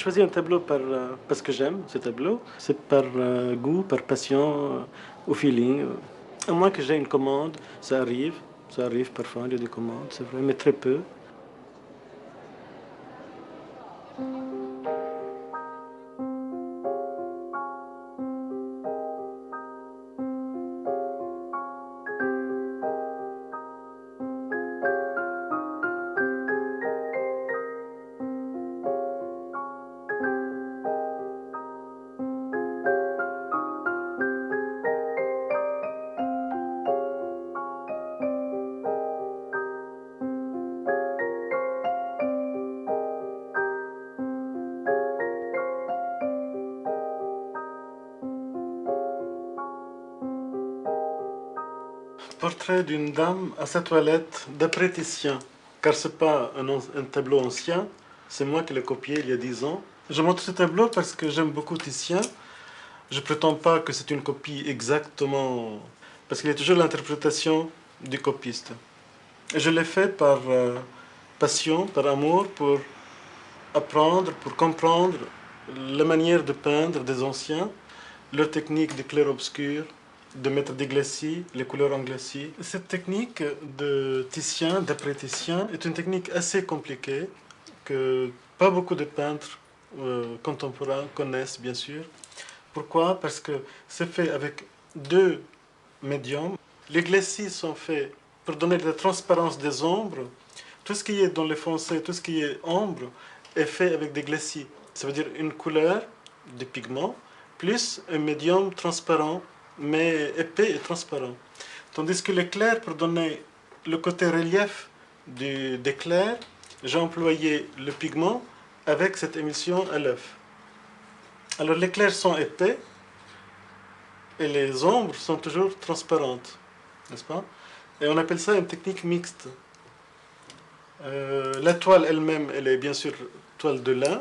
choisi un tableau parce que j'aime ce tableau. C'est par goût, par passion, au feeling. À moins que j'ai une commande, ça arrive. Ça arrive parfois, il y a des commandes, c'est vrai, mais très peu. Portrait d'une dame à sa toilette d'après Titien, car c'est pas un tableau ancien, c'est moi qui l'ai copié il y a 10 ans. Je montre ce tableau parce que j'aime beaucoup Titien. Je prétends pas que c'est une copie exactement, parce qu'il y a toujours l'interprétation du copiste. Et je l'ai fait par passion, par amour, pour apprendre, pour comprendre la manière de peindre des anciens, leur technique de clair-obscur, de mettre des glacis, les couleurs en glacis. Cette technique de Titien, d'après Titien, est une technique assez compliquée que pas beaucoup de peintres contemporains connaissent, bien sûr. Pourquoi? Parce que c'est fait avec deux médiums. Les glacis sont faits pour donner de la transparence des ombres. Tout ce qui est dans les foncés, tout ce qui est ombre, est fait avec des glacis. Ça veut dire une couleur, des pigments, plus un médium transparent, mais épais et transparent. Tandis que l'éclair, pour donner le côté relief des clairs, j'ai employé le pigment avec cette émission à l'œuf. Alors les clairs sont épais et les ombres sont toujours transparentes, n'est-ce pas? Et on appelle ça une technique mixte. La toile elle-même, elle est bien sûr toile de lin,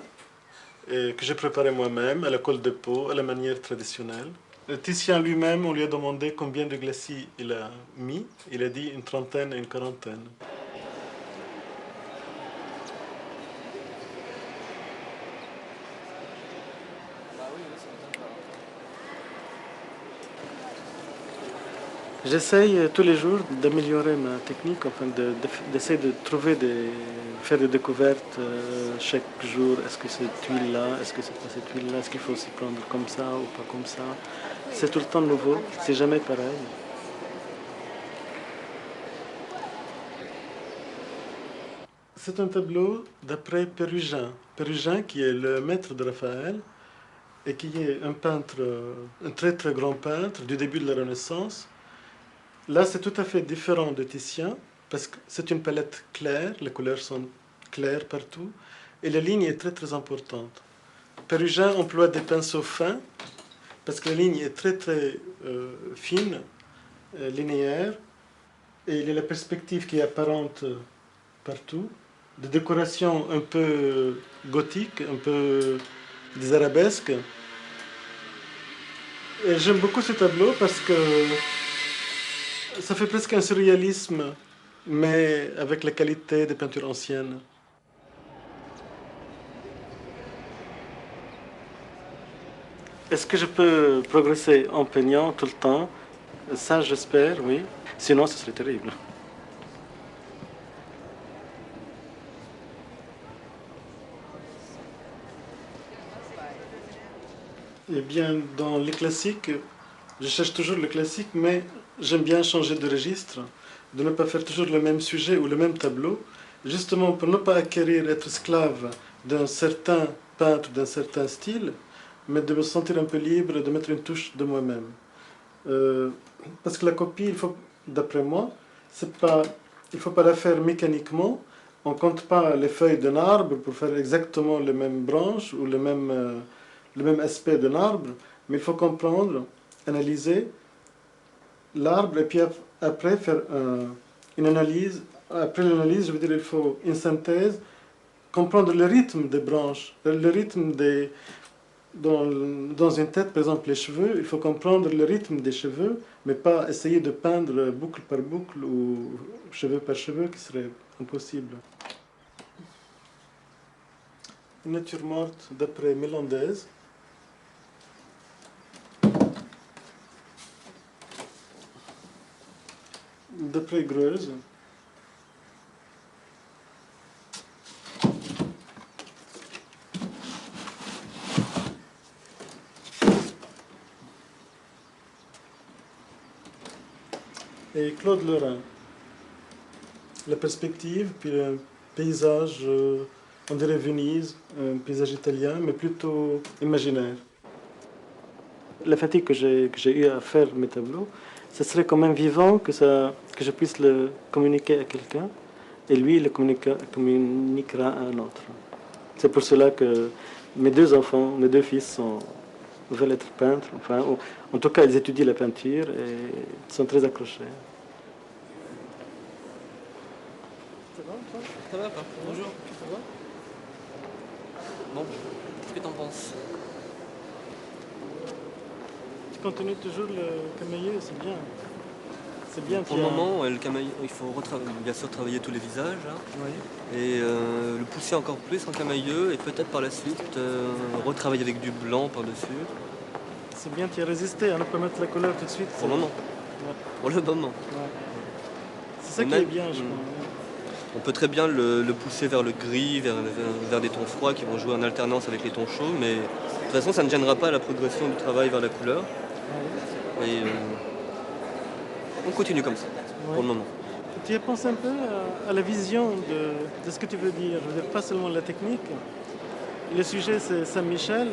que j'ai préparée moi-même, à la colle de peau, à la manière traditionnelle. Le Titien lui-même, on lui a demandé combien de glacis il a mis. Il a dit une trentaine et une quarantaine. J'essaye tous les jours d'améliorer ma technique, enfin d'essayer de trouver faire des découvertes chaque jour. Est-ce que cette huile-là, est-ce que c'est pas cette huile-là, est-ce qu'il faut s'y prendre comme ça ou pas comme ça. C'est tout le temps nouveau, c'est jamais pareil. C'est un tableau d'après Pérugin. Pérugin qui est le maître de Raphaël et qui est un peintre, un très très grand peintre du début de la Renaissance. Là, c'est tout à fait différent de Titien, parce que c'est une palette claire, les couleurs sont claires partout, et la ligne est très très importante. Pérugin emploie des pinceaux fins, parce que la ligne est très très fine, linéaire, et il y a la perspective qui est apparente partout, des décorations un peu gothiques, un peu des arabesques. Et j'aime beaucoup ce tableau parce que ça fait presque un surréalisme, mais avec la qualité des peintures anciennes. Est-ce que je peux progresser en peignant tout le temps? Ça, j'espère, oui. Sinon, ce serait terrible. Eh bien, dans les classiques, je cherche toujours le classique, mais j'aime bien changer de registre, de ne pas faire toujours le même sujet ou le même tableau, justement pour ne pas acquérir, être esclave d'un certain peintre, d'un certain style, mais de me sentir un peu libre, de mettre une touche de moi-même. Euh, Parce que la copie, d'après moi, il ne faut pas la faire mécaniquement. On ne compte pas les feuilles d'un arbre pour faire exactement les mêmes branches ou le même aspect d'un arbre, mais il faut comprendre, analyser l'arbre et puis après faire une analyse. Après l'analyse, je veux dire, il faut une synthèse, comprendre le rythme des branches, le rythme dans une tête, par exemple les cheveux, il faut comprendre le rythme des cheveux, mais pas essayer de peindre boucle par boucle ou cheveu par cheveu, qui serait impossible. Une nature morte d'après Mélandez. D'après Greuze. Et Claude Lorrain. La perspective, puis le paysage, on dirait Venise, un paysage italien, mais plutôt imaginaire. La fatigue que j'ai eu à faire mes tableaux, ce serait quand même vivant que je puisse le communiquer à quelqu'un, et lui il le communiquera à un autre. C'est pour cela que mes deux enfants, mes deux fils veulent être peintres, enfin, en tout cas ils étudient la peinture et ils sont très accrochés. Ça va pas? Bonjour. Ça va? Bon, qu'est-ce que t'en penses? Tu continues toujours le camailleux, c'est bien. C'est bien. Pour le moment, le camailleux, il faut bien sûr travailler tous les visages, hein, Oui. et le pousser encore plus en camailleux, et peut-être par la suite retravailler avec du blanc par-dessus. C'est bien, tu as résisté à ne pas mettre la couleur tout de suite. Pour le moment. Ouais. Pour le moment. Ouais. C'est ça qui est bien, je crois. On peut très bien le pousser vers le gris, vers des tons froids qui vont jouer en alternance avec les tons chauds, mais de toute façon ça ne gênera pas la progression du travail vers la couleur. Ouais. Et on continue comme ça, pour le moment. Tu as pensé un peu à la vision de ce que tu veux dire. Je veux dire, pas seulement la technique. Le sujet, c'est Saint-Michel,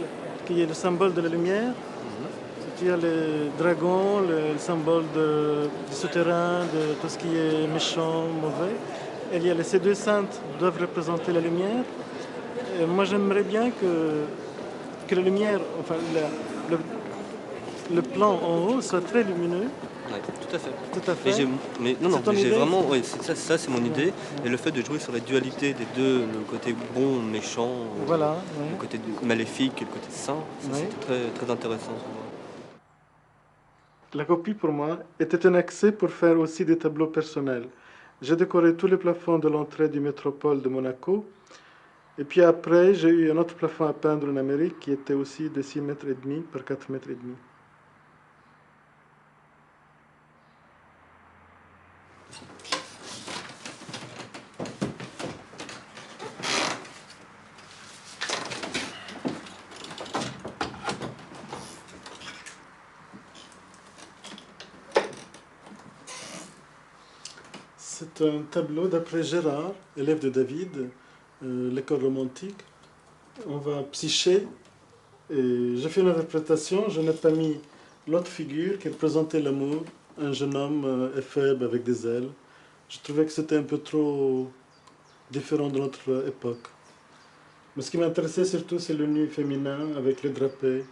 qui est le symbole de la lumière. Tu as le dragon, le symbole du souterrain, de tout ce qui est méchant, mauvais. Et il y a ces deux saintes qui doivent représenter la lumière. Et moi, j'aimerais bien que la lumière, enfin, le plan en haut soit très lumineux. Ouais, tout à fait. Tout à fait. Mais j'ai vraiment, ouais, ça c'est mon idée. Et le fait de jouer sur la dualité des deux, le côté bon, méchant, voilà, le côté maléfique et le côté saint, c'était très, très intéressant pour moi. La copie pour moi était un accès pour faire aussi des tableaux personnels. J'ai décoré tous les plafonds de l'entrée du métropole de Monaco. Et puis après, j'ai eu un autre plafond à peindre en Amérique qui était aussi de 6,5 mètres par 4,5 mètres. C'est un tableau d'après Gérard, élève de David, l'école romantique. On va Psyché, et j'ai fait une interprétation, je n'ai pas mis l'autre figure qui représentait l'amour, un jeune homme éphébe avec des ailes. Je trouvais que c'était un peu trop différent de notre époque. Mais ce qui m'intéressait surtout, c'est le nu féminin avec les drapés.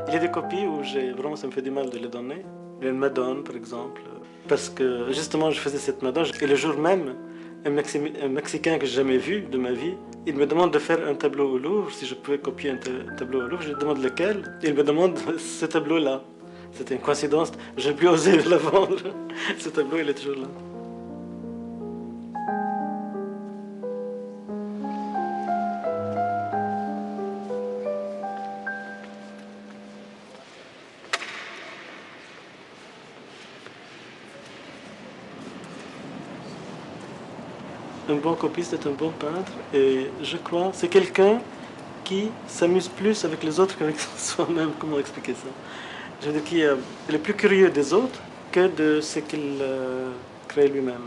Il y a des copies où vraiment ça me fait du mal de les donner. Une Madone, par exemple. Parce que justement, je faisais cette Madone. Et le jour même, un Mexicain que j'ai jamais vu de ma vie, il me demande de faire un tableau au Louvre. Si je pouvais copier un tableau au Louvre, je lui demande lequel. Il me demande ce tableau-là. C'était une coïncidence. Je n'ai plus osé le vendre. Ce tableau, il est toujours là. Un bon copiste est un bon peintre et je crois c'est quelqu'un qui s'amuse plus avec les autres qu'avec soi-même. Comment expliquer ça? Je veux dire qui est le plus curieux des autres que de ce qu'il crée lui-même.